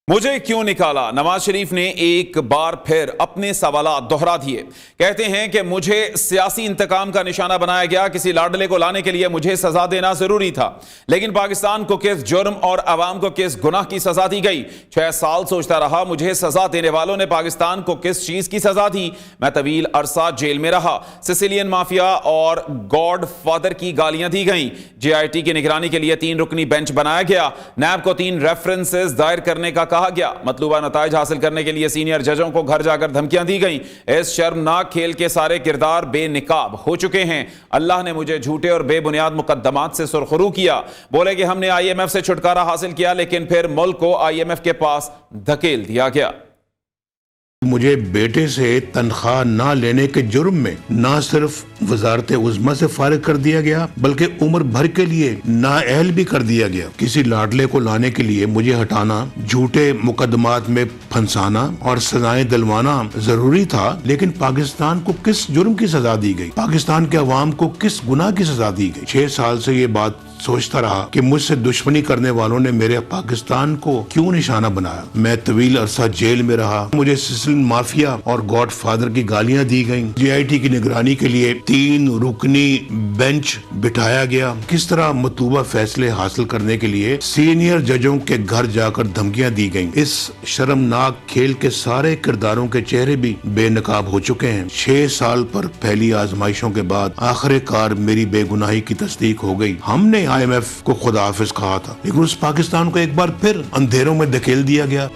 مجھے کیوں نکالا؟ نواز شریف نے ایک بار پھر اپنے سوالات دہرا دیے۔ کہتے ہیں کہ مجھے سیاسی انتقام کا نشانہ بنایا گیا، کسی لاڈلے کو لانے کے لیے مجھے سزا دینا ضروری تھا، لیکن پاکستان کو کس جرم اور عوام کو کس گناہ کی سزا دی گئی؟ 6 سال سوچتا رہا مجھے سزا دینے والوں نے پاکستان کو کس چیز کی سزا دی؟ میں طویل عرصہ جیل میں رہا، سسیلین مافیا اور گاڈ فادر کی گالیاں دی گئیں، جے آئی ٹی کی نگرانی کے لیے 3 رکنی بینچ بنایا گیا، نیب کو 3 ریفرنسز دائر کرنے کا کہا گیا، مطلوبہ نتائج حاصل کرنے کے لیے سینئر ججوں کو گھر جا کر دھمکیاں دی گئیں۔ اس شرمناک کھیل کے سارے کردار بے نقاب ہو چکے ہیں۔ اللہ نے مجھے جھوٹے اور بے بنیاد مقدمات سے سرخرو کیا، بولے کہ ہم نے آئی ایم ایف سے چھٹکارا حاصل کیا، لیکن پھر ملک کو آئی ایم ایف کے پاس دھکیل دیا گیا۔ مجھے بیٹے سے تنخواہ نہ لینے کے جرم میں نہ صرف وزارت عظمیٰ سے فارغ کر دیا گیا بلکہ عمر بھر کے لیے نااہل بھی کر دیا گیا۔ کسی لاڈلے کو لانے کے لیے مجھے ہٹانا، جھوٹے مقدمات میں پھنسانا اور سزائیں دلوانا ضروری تھا، لیکن پاکستان کو کس جرم کی سزا دی گئی؟ پاکستان کے عوام کو کس گناہ کی سزا دی گئی؟ 6 سال سے یہ بات سوچتا رہا کہ مجھ سے دشمنی کرنے والوں نے میرے پاکستان کو کیوں نشانہ بنایا۔ میں طویل عرصہ جیل میں رہا، مجھے سسیلین مافیا اور گاڈ فادر کی گالیاں دی گئیں، جے آئی ٹی کی نگرانی کے لیے 3 رکنی بینچ بٹھایا گیا، کس طرح مطلوبہ فیصلے حاصل کرنے کے لیے سینئر ججوں کے گھر جا کر دھمکیاں دی گئیں۔ اس شرمناک کھیل کے سارے کرداروں کے چہرے بھی بے نقاب ہو چکے ہیں۔ 6 سال پر پہلی آزمائشوں کے بعد آخر کار میری بے گناہی کی تصدیق ہو گئی۔ ہم نے آئی ایم ایف کو خدا حافظ کہا تھا، لیکن اس پاکستان کو ایک بار پھر اندھیروں میں دھکیل دیا گیا۔